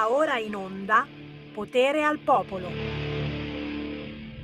Va ora in onda Potere al Popolo.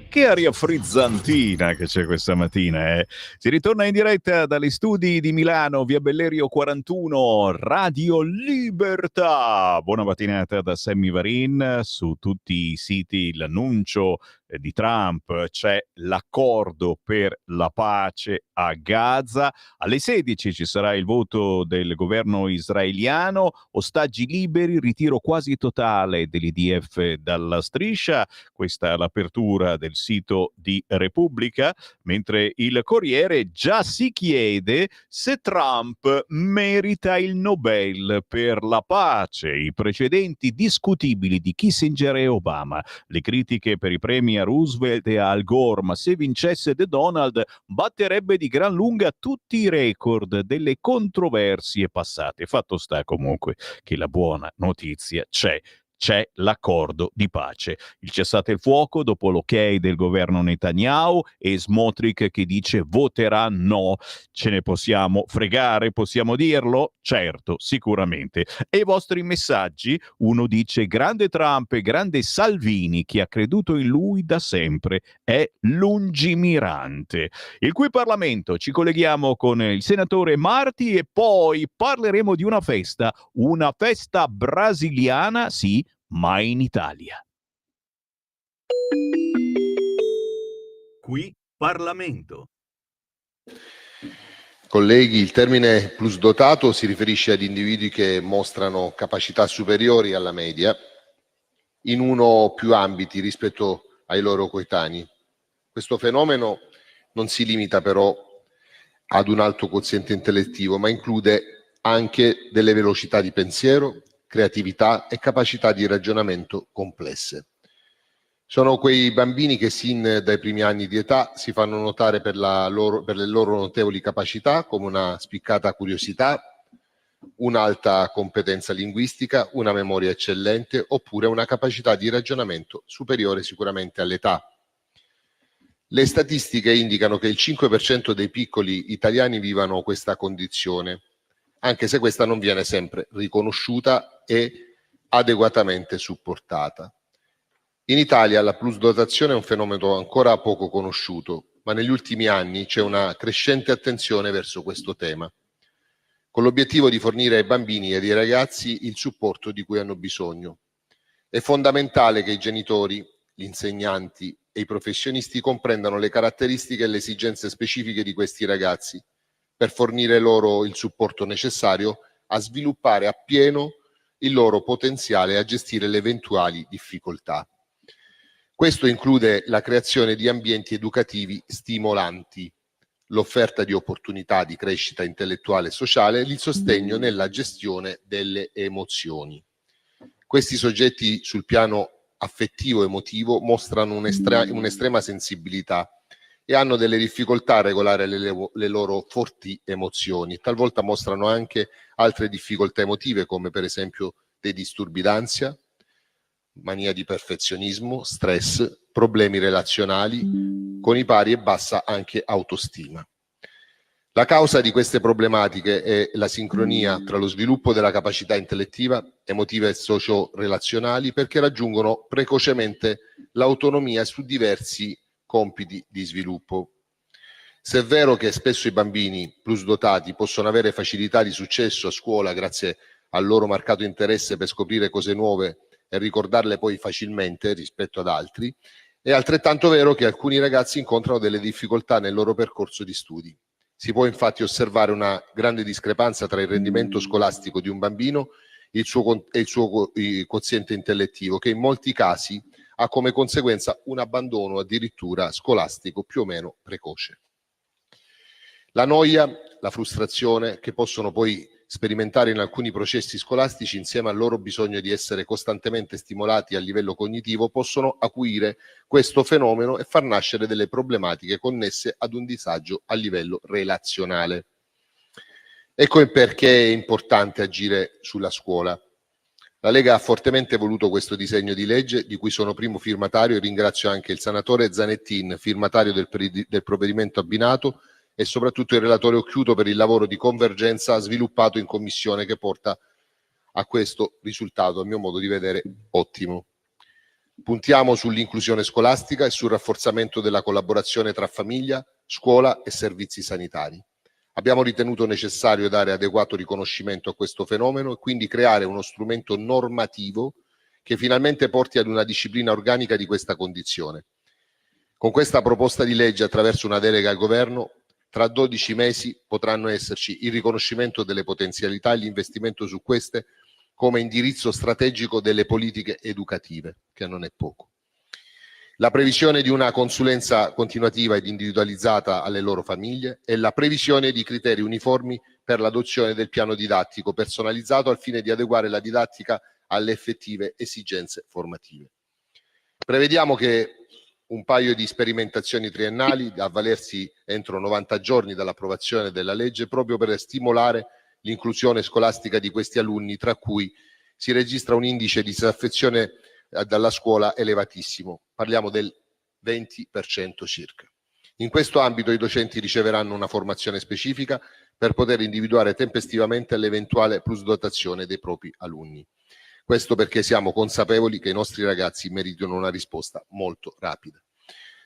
Che aria frizzantina che c'è questa mattina, eh? Si ritorna in diretta dagli studi di Milano, via Bellerio 41, Radio Libertà. Buona mattinata da Sammy Varin. Su tutti i siti l'annuncio di Trump, c'è l'accordo per la pace a Gaza. Alle 16 ci sarà il voto del governo israeliano, ostaggi liberi, ritiro quasi totale dell'IDF dalla striscia. Questa è l'apertura del sito di Repubblica, mentre il Corriere già si chiede se Trump merita il Nobel per la pace. I precedenti discutibili di Kissinger e Obama, le critiche per i premi a Roosevelt e a Al Gore, ma se vincesse The Donald batterebbe di gran lunga tutti i record delle controversie passate. Fatto sta comunque che la buona notizia c'è l'accordo di pace. Il cessate il fuoco dopo l'ok del governo Netanyahu e Smotrich che dice voterà no. Ce ne possiamo fregare, possiamo dirlo? Certo, sicuramente. E i vostri messaggi? Uno dice grande Trump e grande Salvini, che ha creduto in lui da sempre, è lungimirante. Il cui Parlamento ci colleghiamo con il senatore Marti e poi parleremo di una festa brasiliana, sì, ma in Italia. Qui Parlamento. Colleghi, il termine plusdotato si riferisce ad individui che mostrano capacità superiori alla media in uno o più ambiti rispetto ai loro coetanei. Questo fenomeno non si limita però ad un alto quoziente intellettivo, ma include anche delle velocità di pensiero, creatività e capacità di ragionamento complesse. Sono quei bambini che sin dai primi anni di età si fanno notare per le loro notevoli capacità, come una spiccata curiosità, un'alta competenza linguistica, una memoria eccellente oppure una capacità di ragionamento superiore sicuramente all'età. Le statistiche indicano che il 5% dei piccoli italiani vivono questa condizione, anche se questa non viene sempre riconosciuta e adeguatamente supportata. In Italia la plusdotazione è un fenomeno ancora poco conosciuto, ma negli ultimi anni c'è una crescente attenzione verso questo tema, con l'obiettivo di fornire ai bambini e ai ragazzi il supporto di cui hanno bisogno. È fondamentale che i genitori, gli insegnanti e i professionisti comprendano le caratteristiche e le esigenze specifiche di questi ragazzi per fornire loro il supporto necessario a sviluppare appieno il loro potenziale e a gestire le eventuali difficoltà. Questo include la creazione di ambienti educativi stimolanti, l'offerta di opportunità di crescita intellettuale e sociale e il sostegno nella gestione delle emozioni. Questi soggetti sul piano affettivo-emotivo mostrano un'estrema sensibilità e hanno delle difficoltà a regolare le loro forti emozioni. Talvolta mostrano anche altre difficoltà emotive come per esempio dei disturbi d'ansia, mania di perfezionismo, stress, problemi relazionali con i pari e bassa anche autostima. La causa di queste problematiche è la sincronia tra lo sviluppo della capacità intellettiva, emotiva e socio-relazionali perché raggiungono precocemente l'autonomia su diversi compiti di sviluppo. Se è vero che spesso i bambini plusdotati possono avere facilità di successo a scuola grazie al loro marcato interesse per scoprire cose nuove e ricordarle poi facilmente rispetto ad altri, è altrettanto vero che alcuni ragazzi incontrano delle difficoltà nel loro percorso di studi. Si può infatti osservare una grande discrepanza tra il rendimento scolastico di un bambino e il suo quoziente intellettivo, che in molti casi ha come conseguenza un abbandono addirittura scolastico più o meno precoce. La noia, la frustrazione che possono poi sperimentare in alcuni processi scolastici insieme al loro bisogno di essere costantemente stimolati a livello cognitivo possono acuire questo fenomeno e far nascere delle problematiche connesse ad un disagio a livello relazionale. Ecco perché è importante agire sulla scuola. La Lega ha fortemente voluto questo disegno di legge, di cui sono primo firmatario, e ringrazio anche il senatore Zanettin, firmatario del provvedimento abbinato, e soprattutto il relatore Occhiuto per il lavoro di convergenza sviluppato in commissione che porta a questo risultato, a mio modo di vedere, ottimo. Puntiamo sull'inclusione scolastica e sul rafforzamento della collaborazione tra famiglia, scuola e servizi sanitari. Abbiamo ritenuto necessario dare adeguato riconoscimento a questo fenomeno e quindi creare uno strumento normativo che finalmente porti ad una disciplina organica di questa condizione. Con questa proposta di legge, attraverso una delega al governo, tra 12 mesi potranno esserci il riconoscimento delle potenzialità e l'investimento su queste come indirizzo strategico delle politiche educative, che non è poco. La previsione di una consulenza continuativa ed individualizzata alle loro famiglie e la previsione di criteri uniformi per l'adozione del piano didattico personalizzato al fine di adeguare la didattica alle effettive esigenze formative. Prevediamo che un paio di sperimentazioni triennali da avvalersi entro 90 giorni dall'approvazione della legge proprio per stimolare l'inclusione scolastica di questi alunni, tra cui si registra un indice di disaffezione dalla scuola elevatissimo, parliamo del 20% circa. In questo ambito i docenti riceveranno una formazione specifica per poter individuare tempestivamente l'eventuale plusdotazione dei propri alunni. Questo perché siamo consapevoli che i nostri ragazzi meritano una risposta molto rapida.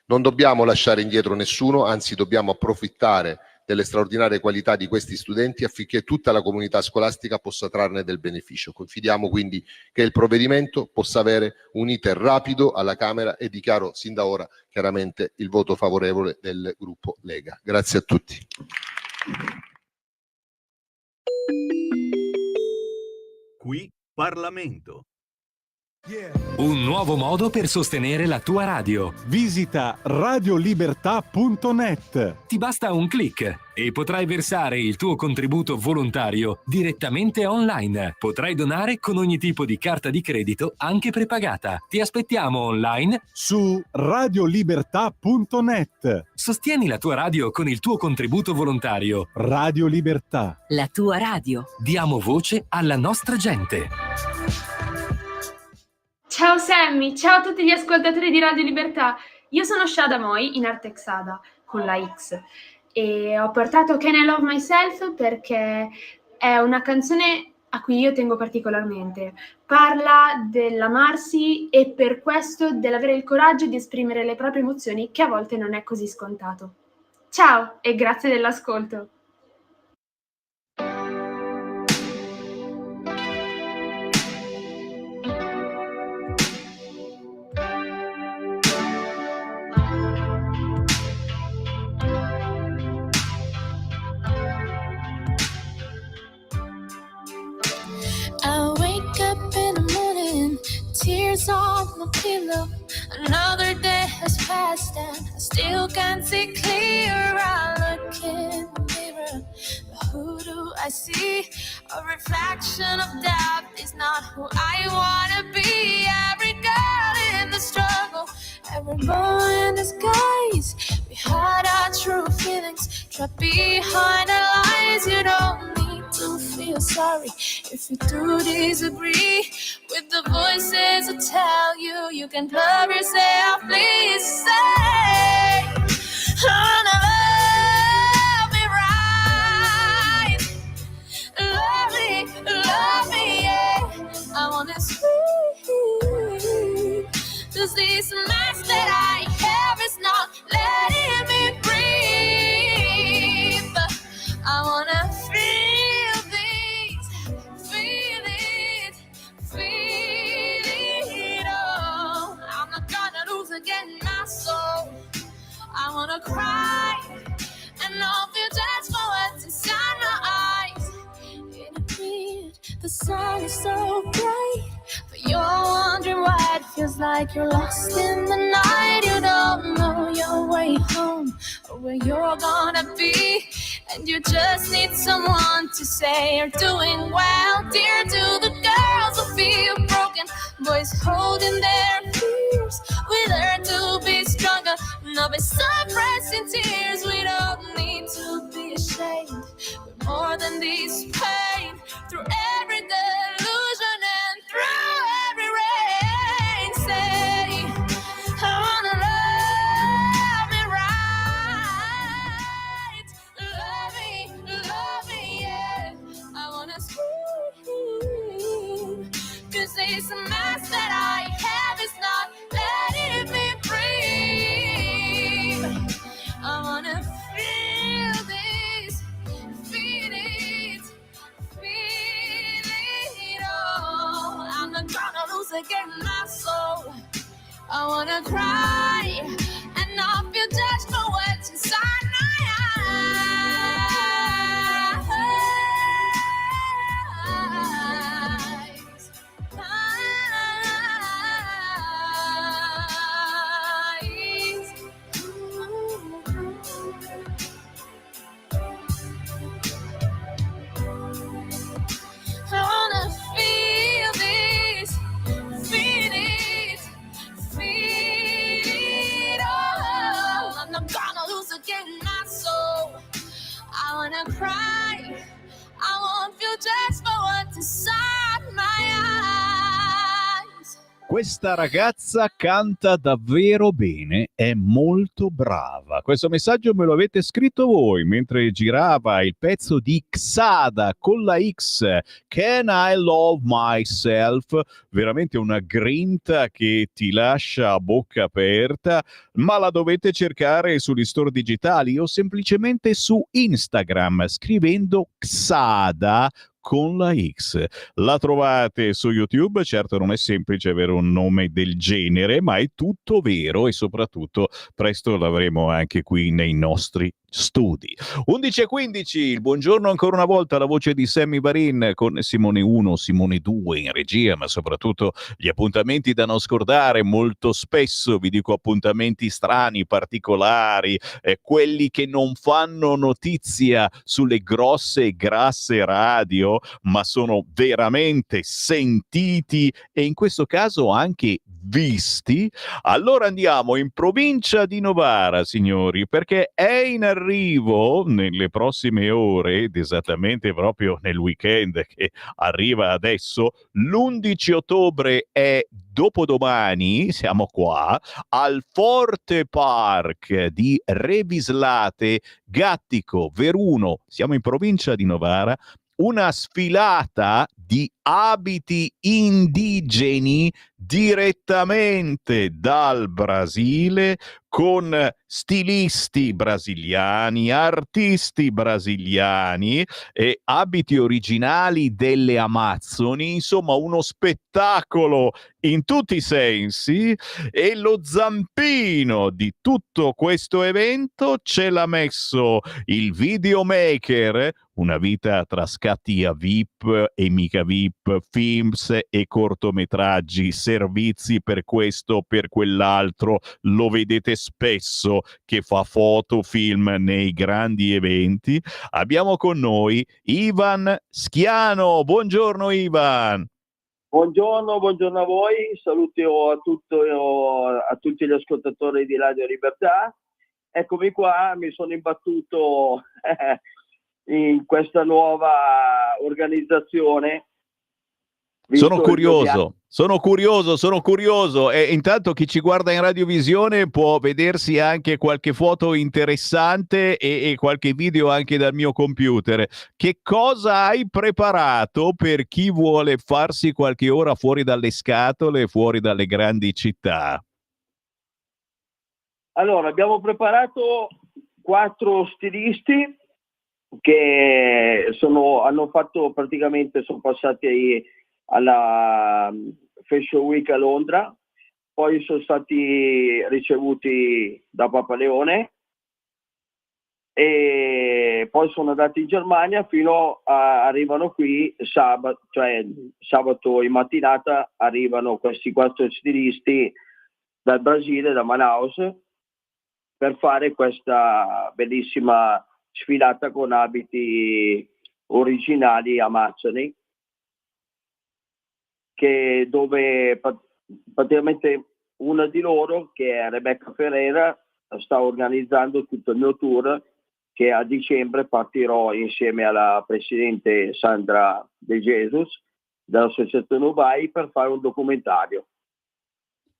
Non dobbiamo lasciare indietro nessuno, anzi dobbiamo approfittare delle straordinarie qualità di questi studenti affinché tutta la comunità scolastica possa trarne del beneficio. Confidiamo quindi che il provvedimento possa avere un iter rapido alla Camera e dichiaro sin da ora chiaramente il voto favorevole del gruppo Lega. Grazie a tutti. Qui Parlamento. Un nuovo modo per sostenere la tua radio. Visita radiolibertà.net. Ti basta un click e potrai versare il tuo contributo volontario direttamente online. Potrai donare con ogni tipo di carta di credito, anche prepagata. Ti aspettiamo online su radiolibertà.net. Sostieni la tua radio con il tuo contributo volontario. Radio Libertà. La tua radio. Diamo voce alla nostra gente. Ciao Sammy, ciao a tutti gli ascoltatori di Radio Libertà. Io sono Shada Moi, in arte Xada, con la X, e ho portato Can I Love Myself perché è una canzone a cui io tengo particolarmente. Parla dell'amarsi e per questo dell'avere il coraggio di esprimere le proprie emozioni, che a volte non è così scontato. Ciao e grazie dell'ascolto. Tears on the pillow. Another day has passed and I still can't see clear. I look in the mirror, but who do I see? A reflection of doubt is not who I wanna be. Every girl in the struggle, every boy in disguise. We hide our true feelings, trapped behind our lies. You don't need to feel sorry if you do disagree with the voices that tell you you can love yourself. Please say, wanna love me right, love me, yeah. I wanna speak, 'cause this mess that I have is not letting me breathe. I wanna feel this, feel it, feel it all. I'm not gonna lose again my soul. I wanna cry and not feel judged for what's inside my eyes. In a minute, the sun is so bright, but you're wondering why it feels like you're lost in the night. You don't know your way home or where you're gonna be, and you just need someone to say you're doing well. Dear to the girls who feel broken, boys holding their fears. We learn to be stronger, not by suppressing tears. We don't need to be ashamed. We're more than this pain. Through every delusion and through every rain, say, I wanna love me right. Love me, yeah. I wanna scream. this mess that I have is not letting me breathe. I wanna feel this, feel it, feel it all. I'm not gonna lose again my soul. I wanna cry and not feel judged for what's inside my eyes. I wanna feel this, feel it, feel it all. I'm not gonna lose again my soul. I wanna cry, I won't feel just for what's inside my eyes. Questa ragazza canta davvero bene, è molto brava. Questo messaggio me lo avete scritto voi mentre girava il pezzo di Xada con la X, Can I Love Myself? Veramente una grinta che ti lascia a bocca aperta, ma la dovete cercare sugli store digitali o semplicemente su Instagram scrivendo Xada con la X. La trovate su YouTube, certo non è semplice avere un nome del genere, ma è tutto vero e soprattutto presto l'avremo anche qui nei nostri studi. 11:15, il buongiorno ancora una volta, la voce di Sammy Varin con Simone 1, Simone 2 in regia, ma soprattutto gli appuntamenti da non scordare. Molto spesso vi dico appuntamenti strani, particolari, quelli che non fanno notizia sulle grosse e grasse radio, ma sono veramente sentiti e in questo caso anche visti. Allora andiamo in provincia di Novara, signori, perché è in arrivo nelle prossime ore, ed esattamente proprio nel weekend che arriva adesso, l'11 ottobre è dopodomani, siamo qua, al Forte Park di Revislate, Gattico, Veruno, siamo in provincia di Novara, una sfilata di abiti indigeni direttamente dal Brasile, con stilisti brasiliani, artisti brasiliani e abiti originali delle Amazzoni, insomma uno spettacolo in tutti i sensi, e lo zampino di tutto questo evento ce l'ha messo il videomaker, una vita tra scatti a VIP e mica VIP, films e cortometraggi, servizi per questo, per quell'altro, lo vedete spesso che fa foto, film nei grandi eventi. Abbiamo con noi Ivan Schiano. Buongiorno Ivan. Buongiorno a voi, saluti a tutti gli ascoltatori di Radio Libertà. Eccomi qua, mi sono imbattuto in questa nuova organizzazione. Sono curioso e intanto chi ci guarda in radiovisione può vedersi anche qualche foto interessante e qualche video anche dal mio computer. Che cosa hai preparato per chi vuole farsi qualche ora fuori dalle scatole, fuori dalle grandi città? Allora, abbiamo preparato 4 stilisti che sono passati alla Fashion Week a Londra, poi sono stati ricevuti da Papa Leone e poi sono andati in Germania arrivano qui sabato in mattinata arrivano questi 4 stilisti dal Brasile, da Manaus, per fare questa bellissima sfilata con abiti originali amazzoni, dove praticamente una di loro, che è Rebecca Ferreira, sta organizzando tutto il mio tour, che a dicembre partirò insieme alla presidente Sandra De Jesus dell'associazione Ubai per fare un documentario.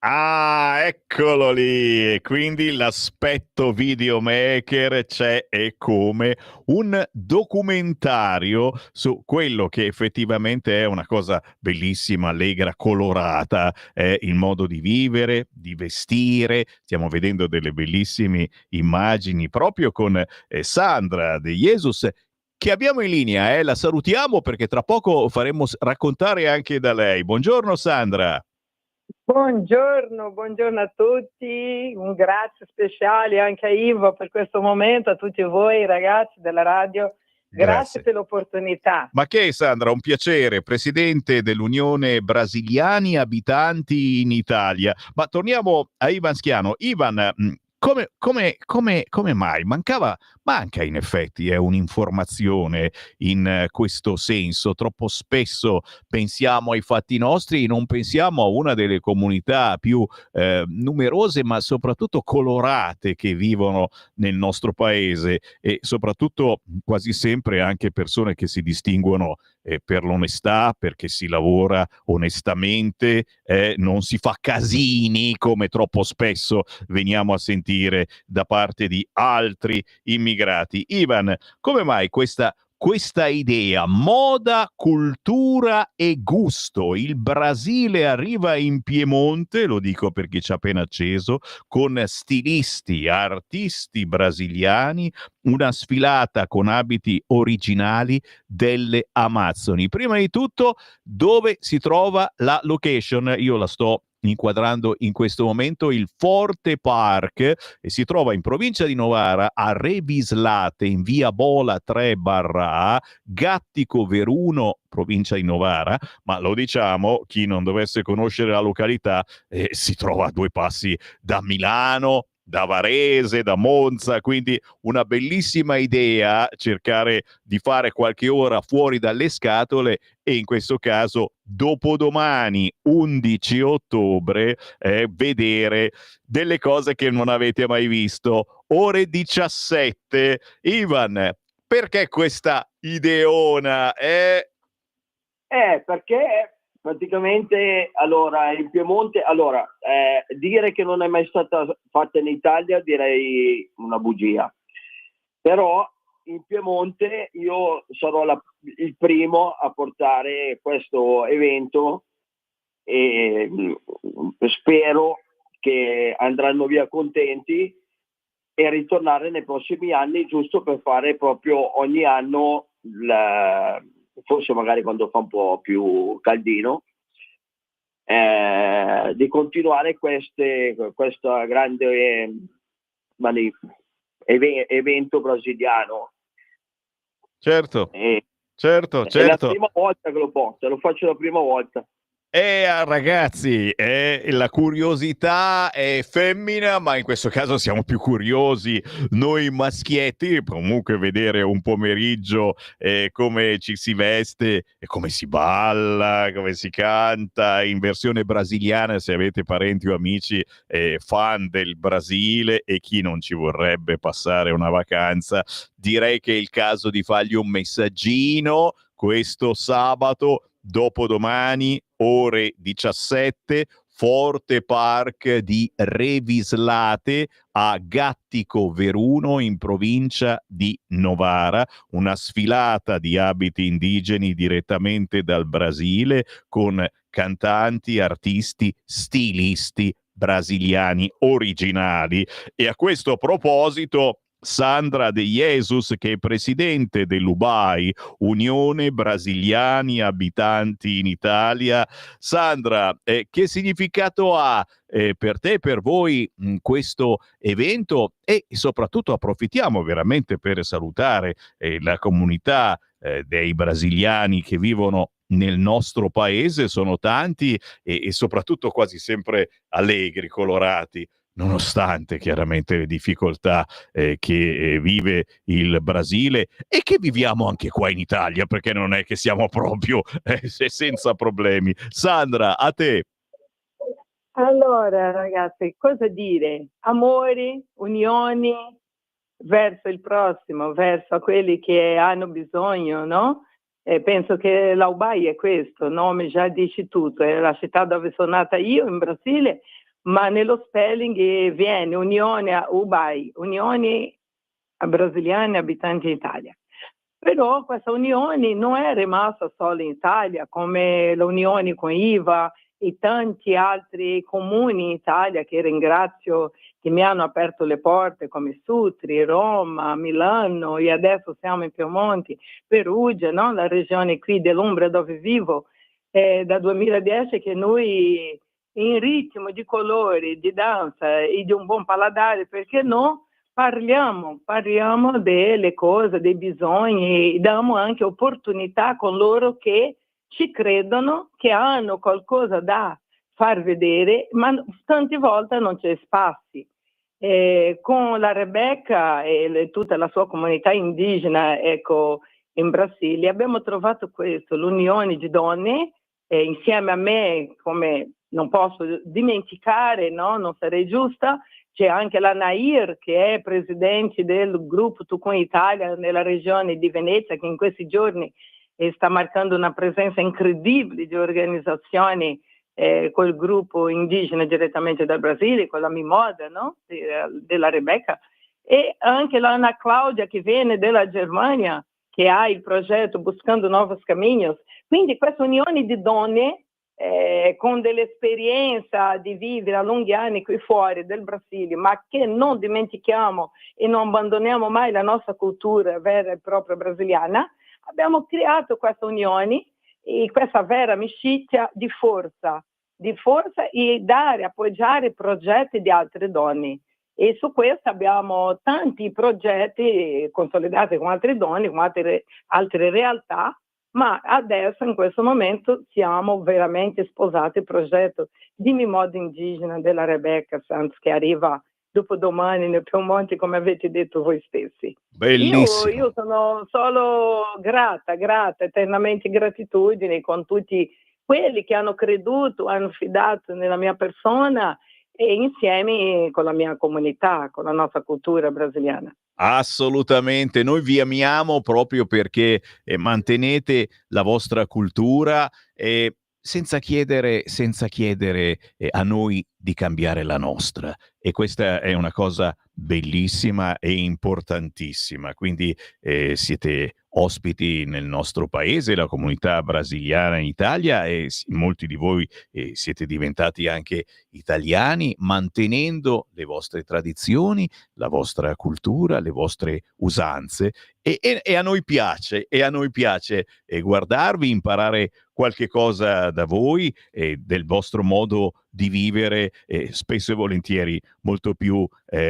Ah, eccolo lì! Quindi l'aspetto videomaker c'è, e come un documentario su quello che effettivamente è una cosa bellissima, allegra, colorata, è il modo di vivere, di vestire. Stiamo vedendo delle bellissime immagini proprio con Sandra De Jesus, che abbiamo in linea. La salutiamo perché tra poco faremo raccontare anche da lei. Buongiorno Sandra! Buongiorno a tutti, un grazie speciale anche a Ivo per questo momento, a tutti voi ragazzi della radio, grazie per l'opportunità. Ma che Sandra, un piacere, presidente dell'Unione Brasiliani Abitanti in Italia. Ma torniamo a Ivan Schiano. Ivan, come mai manca in effetti un'informazione in questo senso? Troppo spesso pensiamo ai fatti nostri e non pensiamo a una delle comunità più numerose ma soprattutto colorate che vivono nel nostro paese, e soprattutto quasi sempre anche persone che si distinguono per l'onestà, perché si lavora onestamente, non si fa casini come troppo spesso veniamo a sentire da parte di altri immigrati. Ivan, come mai questa idea moda, cultura e gusto? Il Brasile arriva in Piemonte, lo dico per chi ci ha appena acceso, con stilisti, artisti brasiliani, una sfilata con abiti originali delle Amazzoni. Prima di tutto, dove si trova la location? Io la sto inquadrando in questo momento, il Forte Park, e si trova in provincia di Novara, a Revislate, in via Bola 3/A, Gattico Veruno, provincia di Novara. Ma lo diciamo, chi non dovesse conoscere la località, si trova a 2 passi da Milano, da Varese, da Monza, quindi una bellissima idea cercare di fare qualche ora fuori dalle scatole, e in questo caso dopodomani 11 ottobre vedere delle cose che non avete mai visto. Ore 17. Ivan, perché questa ideona? Perché praticamente, allora, in Piemonte, dire che non è mai stata fatta in Italia direi una bugia, però in Piemonte io sarò il primo a portare questo evento, e spero che andranno via contenti e ritornare nei prossimi anni, giusto per fare proprio ogni anno, forse magari quando fa un po' più caldino, di continuare questo grande evento brasiliano. Certo. È la prima volta che lo porto, lo faccio la prima volta. Ragazzi, la curiosità è femmina, ma in questo caso siamo più curiosi noi maschietti. Comunque vedere un pomeriggio come ci si veste e come si balla, come si canta in versione brasiliana, se avete parenti o amici fan del Brasile e chi non ci vorrebbe passare una vacanza, direi che è il caso di fargli un messaggino questo sabato, dopodomani, ore 17, Forte Park di Revislate a Gattico Veruno, in provincia di Novara, una sfilata di abiti indigeni direttamente dal Brasile, con cantanti, artisti, stilisti brasiliani originali. E a questo proposito, Sandra De Jesus, che è presidente dell'UBAI, Unione Brasiliani Abitanti in Italia. Sandra, che significato ha per te e per voi questo evento? E soprattutto approfittiamo veramente per salutare la comunità dei brasiliani che vivono nel nostro paese. Sono tanti e soprattutto quasi sempre allegri, colorati, nonostante chiaramente le difficoltà che vive il Brasile e che viviamo anche qua in Italia, perché non è che siamo proprio senza problemi. Sandra, a te. Allora ragazzi, cosa dire? Amori, unioni verso il prossimo, verso quelli che hanno bisogno, no? Penso che l'Ubai è questo, il nome già dice tutto, è la città dove sono nata io in Brasile, ma nello spelling viene Unione UBAI, Unione Brasiliane Abitanti Italia. Però questa unione non è rimasta solo in Italia, come l'unione con IVA e tanti altri comuni in Italia che ringrazio, che mi hanno aperto le porte, come Sutri, Roma, Milano, e adesso siamo in Piemonte, Perugia, no? La regione qui dell'Umbria dove vivo, da 2010 che noi in ritmo di colori, di danza e di un buon paladare, perché no? Parliamo delle cose, dei bisogni e diamo anche opportunità con loro che ci credono, che hanno qualcosa da far vedere, ma tante volte non c'è spazio. Con la Rebecca e tutta la sua comunità indigena, ecco, in Brasile, abbiamo trovato questo, l'unione di donne, insieme a me, come non posso dimenticare, no? Non sarei giusta, c'è anche la Nair, che è presidente del gruppo Tucum Italia nella regione di Venezia, che in questi giorni sta marcando una presenza incredibile di organizzazioni col gruppo indigeno direttamente dal Brasile, con la Mimosa, no? Della Rebecca, e anche la Ana Claudia, che viene dalla Germania, che ha il progetto Buscando Novos Caminhos. Quindi questa unione di donne con dell'esperienza di vivere a lunghi anni qui fuori del Brasile, ma che non dimentichiamo e non abbandoniamo mai la nostra cultura vera e propria brasiliana, abbiamo creato questa unione e questa vera amicizia di forza e dare, appoggiare progetti di altre donne. E su questo abbiamo tanti progetti consolidati con altre donne, con altre realtà, ma adesso in questo momento siamo veramente sposati il progetto di Mimosa Indigena della Rebecca Santos, che arriva dopodomani nel Piemonte, come avete detto voi stessi. Bellissimo. Io sono solo grata, eternamente gratitudine con tutti quelli che hanno creduto, hanno fidato nella mia persona e insieme con la mia comunità, con la nostra cultura brasiliana. Assolutamente, noi vi amiamo proprio perché mantenete la vostra cultura senza chiedere a noi di cambiare la nostra, e questa è una cosa bellissima e importantissima. Quindi siete ospiti nel nostro paese, la comunità brasiliana in Italia, e molti di voi siete diventati anche italiani, mantenendo le vostre tradizioni, la vostra cultura, le vostre usanze, e a noi piace guardarvi, imparare qualche cosa da voi e del vostro modo di vivere, spesso e volentieri molto più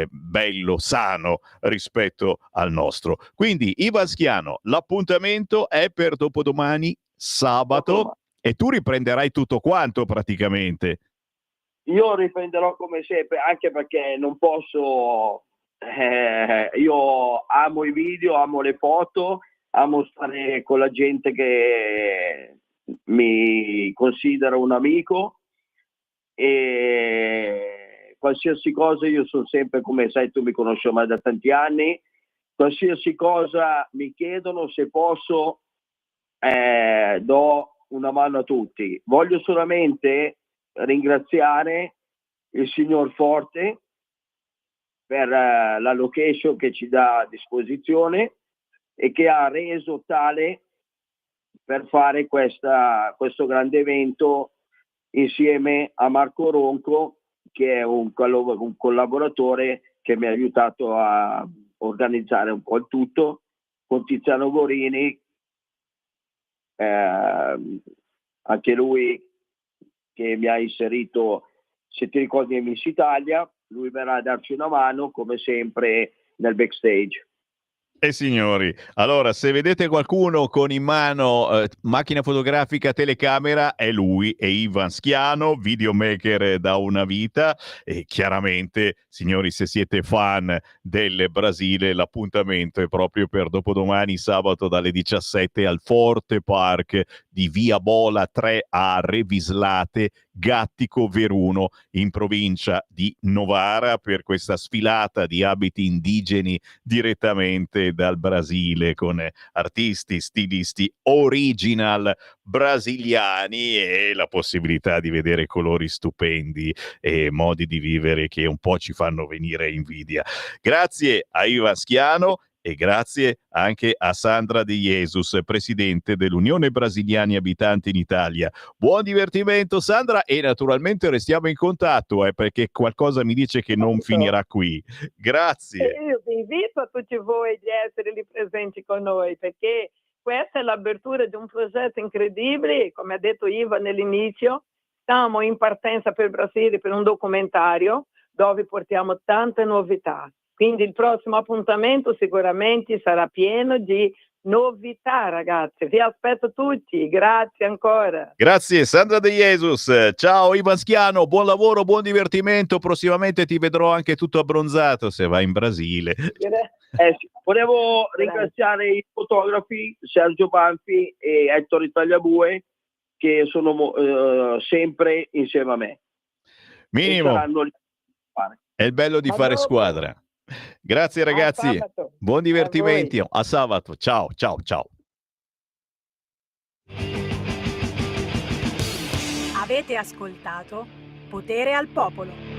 bello, sano rispetto al nostro. Quindi Ivan Schiano, l'appuntamento è per dopodomani, sabato, e tu riprenderai tutto quanto praticamente. Io riprenderò come sempre, anche perché non posso, io amo i video, amo le foto, amo stare con la gente che mi considera un amico, e qualsiasi cosa io sono sempre, come sai, tu mi conosci ormai da tanti anni, qualsiasi cosa mi chiedono, se posso do una mano a tutti. Voglio solamente ringraziare il signor Forte per la location che ci dà a disposizione e che ha reso tale per fare questo grande evento insieme a Marco Ronco, che è un collaboratore che mi ha aiutato a organizzare un po' il tutto, con Tiziano Gorini, anche lui che mi ha inserito, se ti ricordi, in Miss Italia. Lui verrà a darci una mano come sempre nel backstage. Signori, allora, se vedete qualcuno con in mano macchina fotografica, telecamera, è lui, è Ivan Schiano, videomaker da una vita. E chiaramente, signori, se siete fan del Brasile, l'appuntamento è proprio per dopodomani, sabato, dalle 17 al Forte Park di Via Bola 3 a Revislate, Gattico Veruno, in provincia di Novara, per questa sfilata di abiti indigeni direttamente dal Brasile, con artisti, stilisti original brasiliani e la possibilità di vedere colori stupendi e modi di vivere che un po' ci fanno venire invidia. Grazie a Ivan Schiano e grazie anche a Sandra De Jesus, presidente dell'Unione Brasiliani Abitanti in Italia. Buon divertimento Sandra, e naturalmente restiamo in contatto, perché qualcosa mi dice che non finirà qui. Grazie. Io vi invito a tutti voi di essere lì presenti con noi, perché questa è l'apertura di un progetto incredibile, come ha detto Iva nell'inizio. Siamo in partenza per il Brasile per un documentario dove portiamo tante novità. Quindi il prossimo appuntamento sicuramente sarà pieno di novità, ragazzi. Vi aspetto tutti. Grazie ancora. Grazie Sandra De Jesus. Ciao Ivan Schiano, buon lavoro, buon divertimento. Prossimamente ti vedrò anche tutto abbronzato se vai in Brasile. Sì. Volevo ringraziare i fotografi Sergio Banfi e Ettore Tagliabue, che sono sempre insieme a me. Minimo. È il bello di fare squadra. Grazie ragazzi, buon divertimento, a sabato, ciao ciao ciao. Avete ascoltato Potere al Popolo.